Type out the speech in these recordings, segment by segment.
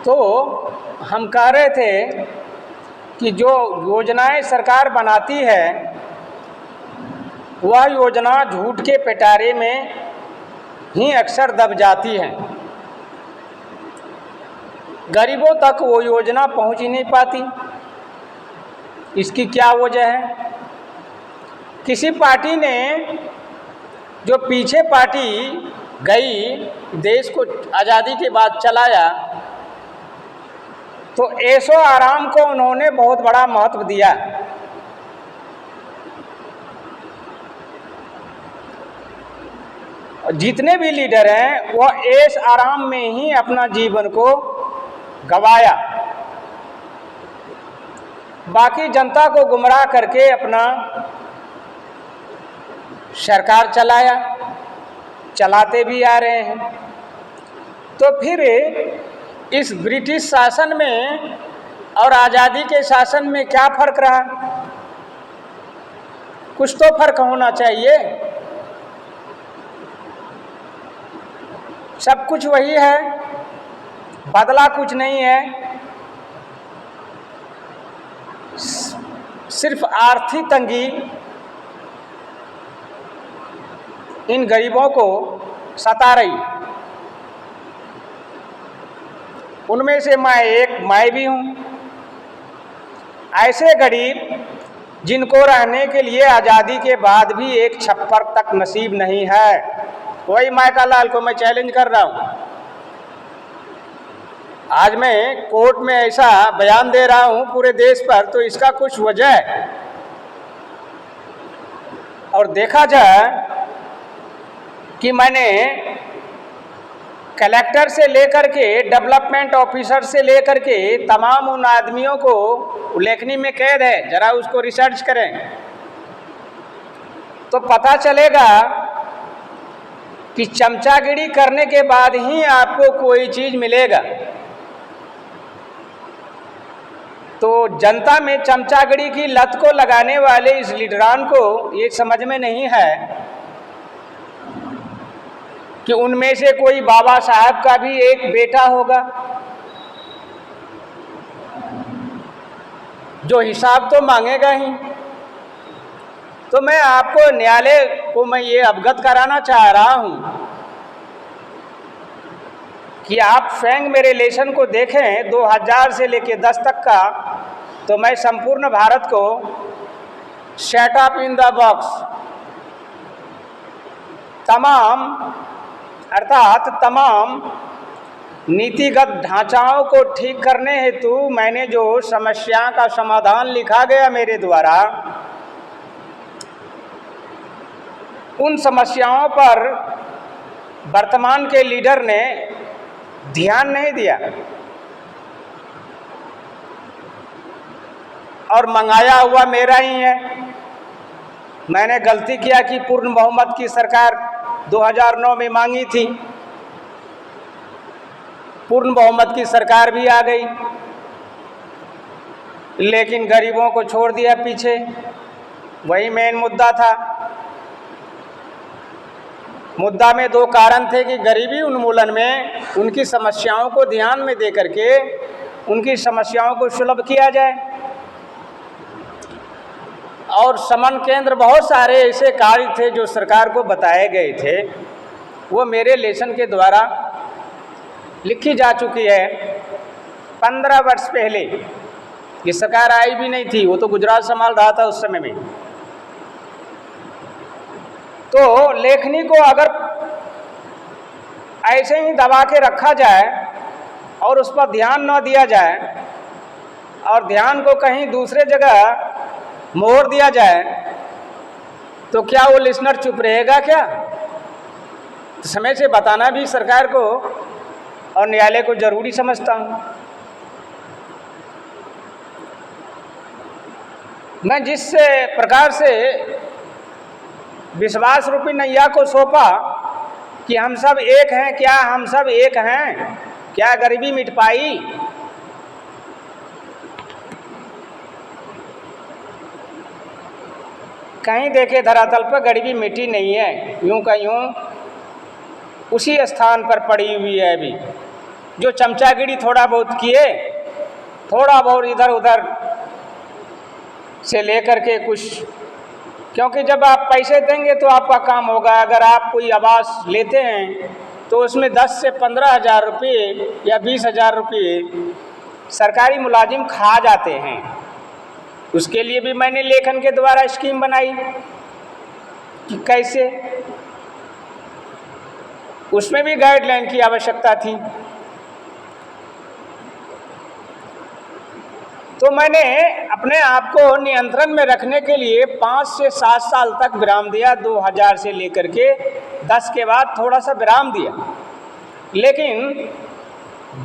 तो हम कह रहे थे कि जो योजनाएं सरकार बनाती है वह योजना झूठ के पिटारे में ही अक्सर दब जाती हैं। गरीबों तक वो योजना पहुंच ही नहीं पाती। इसकी क्या वजह है? किसी पार्टी ने जो पीछे पार्टी गई, देश को आज़ादी के बाद चलाया, तो ऐशो आराम को उन्होंने बहुत बड़ा महत्व दिया। जितने भी लीडर हैं वह ऐश आराम में ही अपना जीवन को गंवाया, बाकी जनता को गुमराह करके अपना सरकार चलाया, चलाते भी आ रहे हैं। तो फिर इस ब्रिटिश शासन में और आज़ादी के शासन में क्या फ़र्क रहा? कुछ तो फ़र्क होना चाहिए। सब कुछ वही है, बदला कुछ नहीं है। सिर्फ आर्थिक तंगी इन गरीबों को सता रही। उनमें से मैं भी हूँ। ऐसे गरीब जिनको रहने के लिए आज़ादी के बाद भी एक छप्पर तक नसीब नहीं है, वही मायकालाल को मैं चैलेंज कर रहा हूँ। आज मैं कोर्ट में ऐसा बयान दे रहा हूँ पूरे देश पर, तो इसका कुछ वजह है। और देखा जाए कि मैंने कलेक्टर से लेकर के डेवलपमेंट ऑफिसर से लेकर के तमाम उन आदमियों को लेखनी में कैद है, जरा उसको रिसर्च करें तो पता चलेगा कि चमचागिरी करने के बाद ही आपको कोई चीज़ मिलेगा। तो जनता में चमचागिरी की लत को लगाने वाले इस लीडरान को ये समझ में नहीं है कि उनमें से कोई बाबा साहब का भी एक बेटा होगा जो हिसाब तो मांगेगा ही। तो मैं आपको, न्यायालय को मैं ये अवगत कराना चाह रहा हूँ कि आप स्वयं मेरे लेसन को देखें 2000 से लेकर 10 तक का, तो मैं संपूर्ण भारत को set up in the box तमाम नीतिगत ढांचाओं को ठीक करने हेतु मैंने जो समस्या का समाधान लिखा गया मेरे द्वारा, उन समस्याओं पर वर्तमान के लीडर ने ध्यान नहीं दिया और मंगाया हुआ मेरा ही है। मैंने गलती किया कि पूर्ण बहुमत की सरकार 2009 में मांगी थी, पूर्ण बहुमत की सरकार भी आ गई, लेकिन गरीबों को छोड़ दिया पीछे। वही मेन मुद्दा था। मुद्दा में 2 कारण थे कि गरीबी उन्मूलन में उनकी समस्याओं को ध्यान में दे करके उनकी समस्याओं को सुलभ किया जाए, और समन केंद्र बहुत सारे ऐसे कार्य थे जो सरकार को बताए गए थे, वो मेरे लेसन के द्वारा लिखी जा चुकी है। 15 वर्ष पहले ये सरकार आई भी नहीं थी, वो तो गुजरात संभाल रहा था उस समय में। तो लेखनी को अगर ऐसे ही दबा के रखा जाए और उस पर ध्यान न दिया जाए और ध्यान को कहीं दूसरे जगह मोड़ दिया जाए, तो क्या वो लिसनर चुप रहेगा क्या? तो समय से बताना भी सरकार को और न्यायालय को जरूरी समझता हूँ। मैं जिस प्रकार से विश्वास रूपी नैया को सौंपा कि हम सब एक हैं, क्या हम सब एक हैं? क्या गरीबी मिट पाई? कहीं देखे धरातल पर गरीबी मिटी नहीं है, यूं का यूं उसी स्थान पर पड़ी हुई है अभी। जो चमचागिरी थोड़ा बहुत किए, थोड़ा बहुत इधर उधर से लेकर के कुछ, क्योंकि जब आप पैसे देंगे तो आपका काम होगा। अगर आप कोई आवास लेते हैं तो उसमें 10 से 15,000 रुपये या 20,000 रुपये सरकारी मुलाजिम खा जाते हैं। उसके लिए भी मैंने लेखन के द्वारा स्कीम बनाई कि कैसे, उसमें भी गाइडलाइन की आवश्यकता थी। तो मैंने अपने आप को नियंत्रण में रखने के लिए 5 से 7 साल तक विराम दिया। 2000 से लेकर के 10 के बाद थोड़ा सा विराम दिया, लेकिन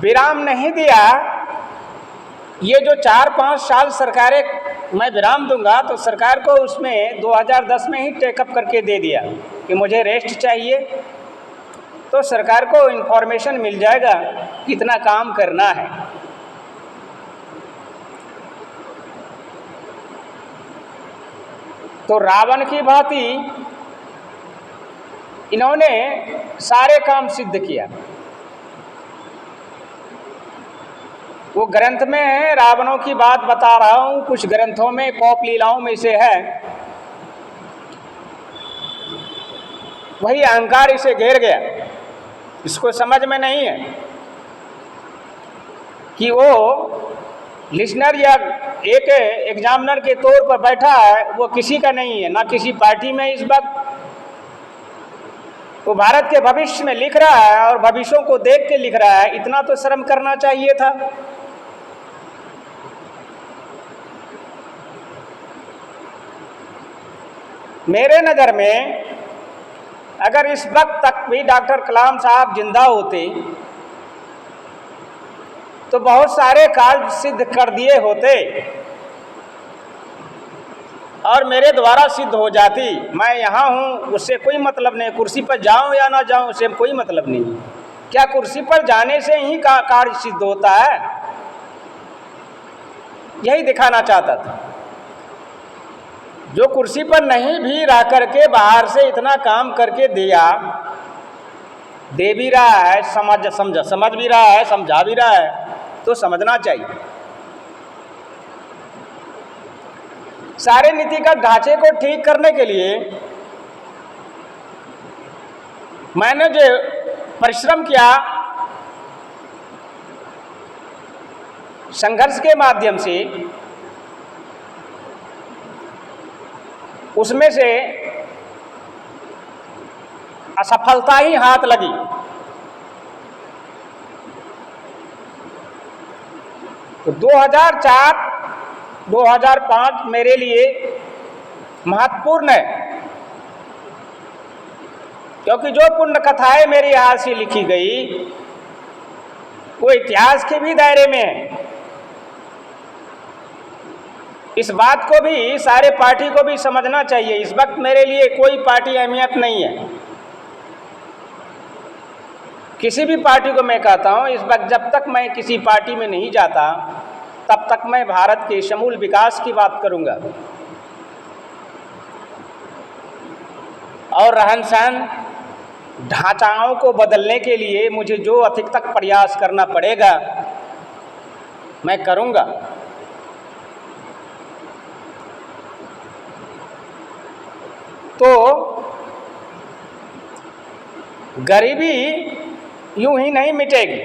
विराम नहीं दिया। ये जो 4-5 साल सरकारें मैं विराम दूंगा तो सरकार को उसमें 2010 में ही टेकअप करके दे दिया कि मुझे रेस्ट चाहिए, तो सरकार को इन्फॉर्मेशन मिल जाएगा कितना काम करना है। तो रावण की भांति इन्होंने सारे काम सिद्ध किया। वो ग्रंथ में है, रावणों की बात बता रहा हूँ, कुछ ग्रंथों में कौप लीलाओं में से है। वही अहंकार इसे घेर गया, इसको समझ में नहीं है कि वो लिसनर या एक एग्जामिनर के तौर पर बैठा है, वो किसी का नहीं है, ना किसी पार्टी में इस वक्त। वो भारत के भविष्य में लिख रहा है और भविष्यों को देख के लिख रहा है। इतना तो शर्म करना चाहिए था। मेरे नज़र में अगर इस वक्त तक भी डॉक्टर कलाम साहब जिंदा होते तो बहुत सारे कार्य सिद्ध कर दिए होते और मेरे द्वारा सिद्ध हो जाती। मैं यहाँ हूँ उससे कोई मतलब नहीं, कुर्सी पर जाऊँ या ना जाऊँ उससे कोई मतलब नहीं। क्या कुर्सी पर जाने से ही कार्य सिद्ध होता है? यही दिखाना चाहता था। जो कुर्सी पर नहीं भी रह करके बाहर से इतना काम करके दिया, दे भी रहा है, समझ भी रहा है, समझा भी रहा है, तो समझना चाहिए। सारे नीति का ढांचे को ठीक करने के लिए मैंने जो परिश्रम किया, संघर्ष के माध्यम से, उसमें से असफलता ही हाथ लगी। तो 2004-2005 मेरे लिए महत्वपूर्ण है, क्योंकि जो पुण्य कथाएं मेरे हाथ से लिखी गई वो इतिहास के भी दायरे में है। इस बात को भी सारे पार्टी को भी समझना चाहिए। इस वक्त मेरे लिए कोई पार्टी अहमियत नहीं है। किसी भी पार्टी को मैं कहता हूँ, इस वक्त जब तक मैं किसी पार्टी में नहीं जाता तब तक मैं भारत के समूल विकास की बात करूँगा और रहन सहन ढांचाओं को बदलने के लिए मुझे जो अधिक तक प्रयास करना पड़ेगा मैं करूँगा। तो गरीबी यूं ही नहीं मिटेगी।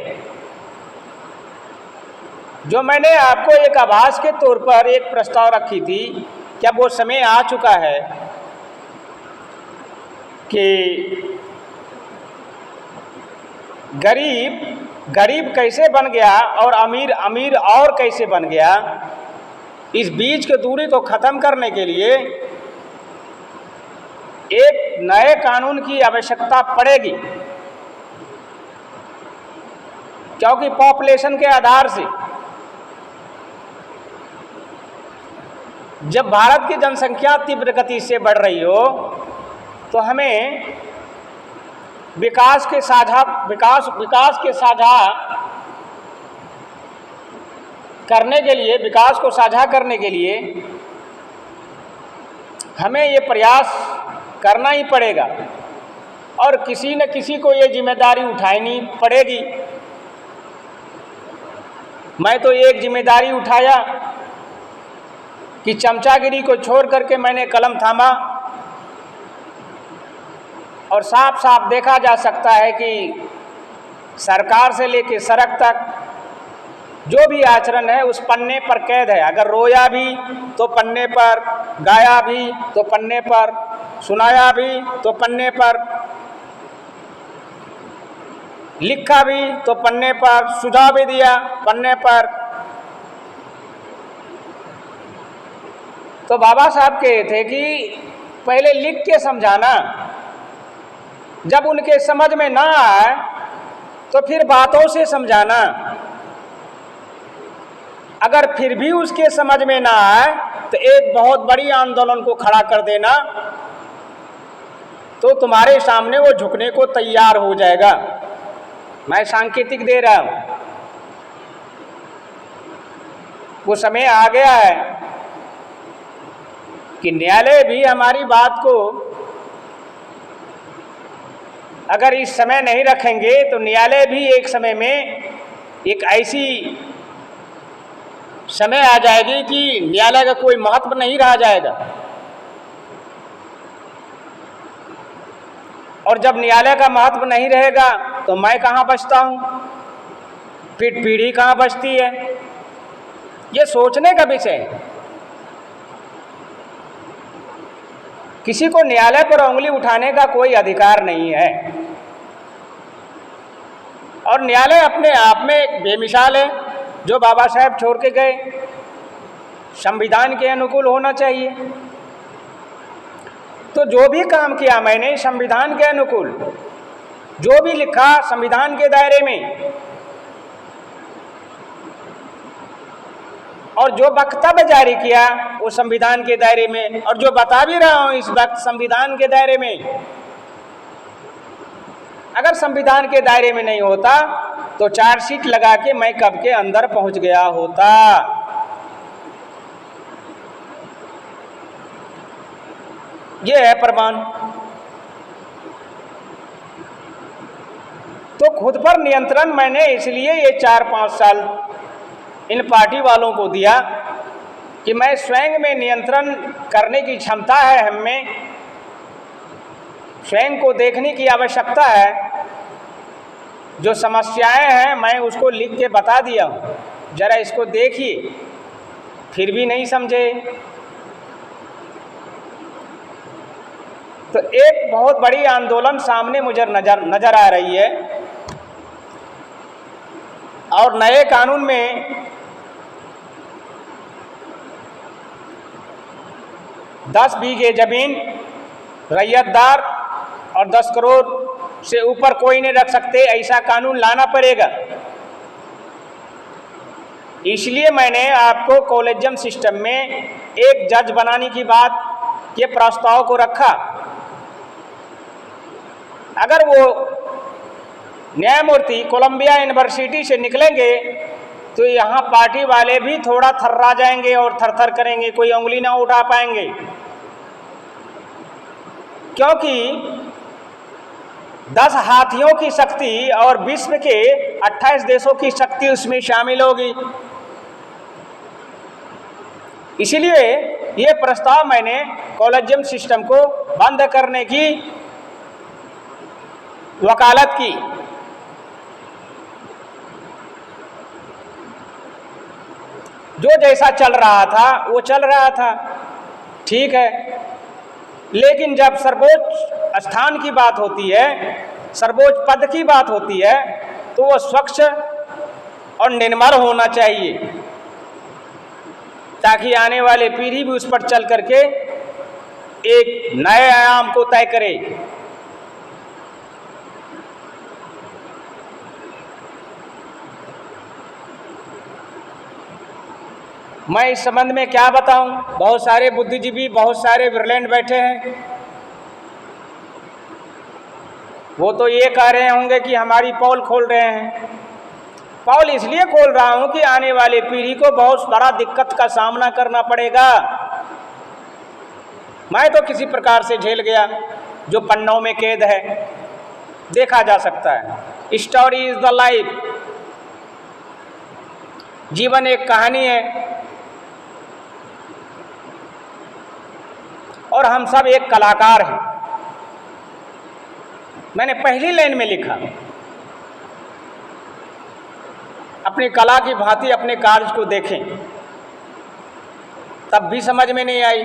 जो मैंने आपको एक आभास के तौर पर एक प्रस्ताव रखी थी, क्या वो समय आ चुका है कि गरीब कैसे बन गया और अमीर और कैसे बन गया, इस बीच की दूरी को ख़त्म करने के लिए एक नए कानून की आवश्यकता पड़ेगी। क्योंकि पॉपुलेशन के आधार से जब भारत की जनसंख्या तीव्र गति से बढ़ रही हो तो हमें विकास के साझा करने के लिए, विकास को साझा करने के लिए हमें ये प्रयास करना ही पड़ेगा और किसी न किसी को ये जिम्मेदारी उठानी पड़ेगी मैं तो एक जिम्मेदारी उठाया कि चमचागिरी को छोड़ करके मैंने कलम थामा और साफ साफ देखा जा सकता है कि सरकार से लेकर सड़क तक जो भी आचरण है उस पन्ने पर कैद है। अगर रोया भी तो पन्ने पर, गाया भी तो पन्ने पर, सुनाया भी तो पन्ने पर, लिखा भी तो पन्ने पर, सुझाव भी दिया पन्ने पर। तो बाबा साहब कहते थे कि पहले लिख के समझाना, जब उनके समझ में ना आए तो फिर बातों से समझाना, अगर फिर भी उसके समझ में ना आए तो एक बहुत बड़ी आंदोलन को खड़ा कर देना, तो तुम्हारे सामने वो झुकने को तैयार हो जाएगा। मैं सांकेतिक दे रहा हूं। वो समय आ गया है कि न्यायालय भी हमारी बात को अगर इस समय नहीं रखेंगे तो न्यायालय भी एक समय में एक ऐसी समय आ जाएगी कि न्यायालय का कोई महत्व नहीं रह जाएगा। और जब न्यायालय का महत्व नहीं रहेगा तो मैं कहाँ बचता हूँ, फिर पीढ़ी कहाँ बचती है। ये सोचने का विषय है। किसी को न्यायालय पर उंगली उठाने का कोई अधिकार नहीं है और न्यायालय अपने आप में एक बेमिसाल है जो बाबा साहब छोड़ के गए। संविधान के अनुकूल होना चाहिए। तो जो भी काम किया मैंने संविधान के अनुकूल, जो भी लिखा संविधान के दायरे में, और जो वक्तव्य जारी किया वो संविधान के दायरे में, और जो बता भी रहा हूं इस वक्त संविधान के दायरे में। अगर संविधान के दायरे में नहीं होता तो चार्जशीट लगा के मैं कब के अंदर पहुंच गया होता। ये है प्रमाण। तो खुद पर नियंत्रण मैंने इसलिए ये 4-5 साल इन पार्टी वालों को दिया कि मैं स्वयं में नियंत्रण करने की क्षमता है हम में, स्वयं को देखने की आवश्यकता है। जो समस्याएं हैं मैं उसको लिख के बता दिया हूँ, जरा इसको देखिए। फिर भी नहीं समझे तो एक बहुत बड़ी आंदोलन सामने मुझे नजर आ रही है। और नए कानून में 10 बीघे जमीन रैयतदार और 10 करोड़ से ऊपर कोई नहीं रख सकते, ऐसा कानून लाना पड़ेगा। इसलिए मैंने आपको कॉलेजियम सिस्टम में एक जज बनाने की बात के प्रस्ताव को रखा। अगर वो न्यायमूर्ति कोलंबिया यूनिवर्सिटी से निकलेंगे तो यहाँ पार्टी वाले भी थोड़ा थर्रा जाएंगे और थरथर करेंगे, कोई उंगली ना उठा पाएंगे, क्योंकि 10 हाथियों की शक्ति और विश्व के 28 देशों की शक्ति उसमें शामिल होगी। इसलिए ये प्रस्ताव मैंने कॉलेजियम सिस्टम को बंद करने की वकालत की। जो जैसा चल रहा था वो चल रहा था, ठीक है। लेकिन जब सर्वोच्च स्थान की बात होती है, सर्वोच्च पद की बात होती है, तो वो स्वच्छ और निर्मल होना चाहिए, ताकि आने वाले पीढ़ी भी उस पर चल करके एक नए आयाम को तय करे। मैं इस संबंध में क्या बताऊं, बहुत सारे बुद्धिजीवी, बहुत सारे ब्रिलियंट बैठे हैं। वो तो ये कह रहे होंगे कि हमारी पोल खोल रहे हैं। पोल इसलिए खोल रहा हूं कि आने वाले पीढ़ी को बहुत बड़ा दिक्कत का सामना करना पड़ेगा। मैं तो किसी प्रकार से झेल गया, जो पन्नों में कैद है, देखा जा सकता है। Story is the life. जीवन एक कहानी है और हम सब एक कलाकार हैं। मैंने पहली लाइन में लिखा, अपनी कला की भांति अपने कार्य को देखें, तब भी समझ में नहीं आई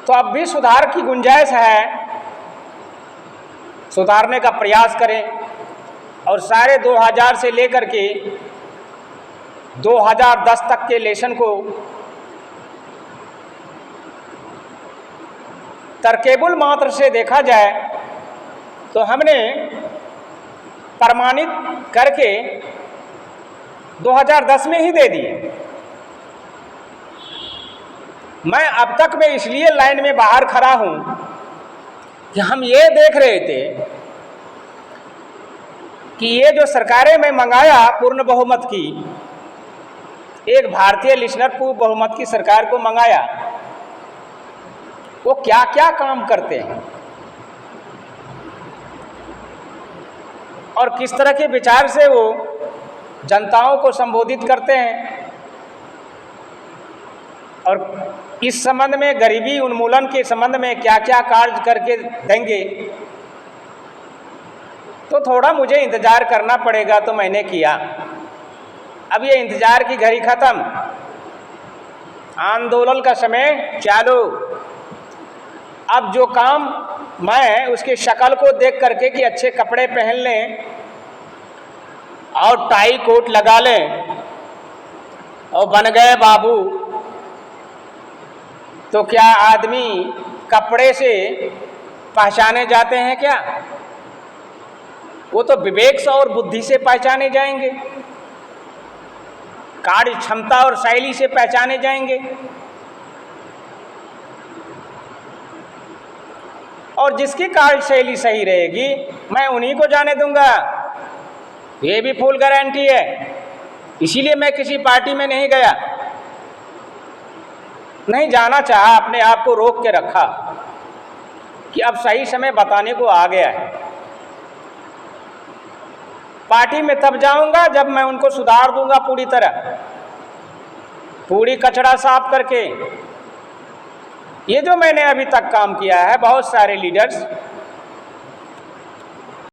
तो अब भी सुधार की गुंजाइश है, सुधारने का प्रयास करें और सारे 2000 से लेकर के 2010 तक के लेसन को तरकेबुल मात्र से देखा जाए तो हमने प्रमाणित करके 2010 में ही दे दिए। मैं अब तक में इसलिए लाइन में बाहर खड़ा हूं कि हम ये देख रहे थे कि ये जो सरकारें में मंगाया पूर्ण बहुमत की, एक भारतीय लिस्नर पूर्ण बहुमत की सरकार को मंगाया, वो क्या क्या काम करते हैं और किस तरह के विचार से वो जनताओं को संबोधित करते हैं और इस संबंध में गरीबी उन्मूलन के संबंध में क्या क्या कार्य करके देंगे, तो थोड़ा मुझे इंतजार करना पड़ेगा। तो मैंने किया। अब ये इंतजार की घड़ी खत्म, आंदोलन का समय चालू। अब जो काम मैं उसकी शक्ल को देख करके कि अच्छे कपड़े पहन लें और टाई कोट लगा लें और बन गए बाबू, तो क्या आदमी कपड़े से पहचाने जाते हैं क्या? वो तो विवेक से और बुद्धि से पहचाने जाएंगे, कार्य क्षमता और शैली से पहचाने जाएंगे। और जिसकी कार्यशैली सही रहेगी मैं उन्हीं को जाने दूंगा, ये भी फुल गारंटी है। इसीलिए मैं किसी पार्टी में नहीं गया, नहीं जाना चाहा, अपने आप को रोक के रखा कि अब सही समय बताने को आ गया है। पार्टी में तब जाऊंगा जब मैं उनको सुधार दूंगा पूरी तरह, पूरी कचरा साफ करके। ये जो मैंने अभी तक काम किया है, बहुत सारे लीडर्स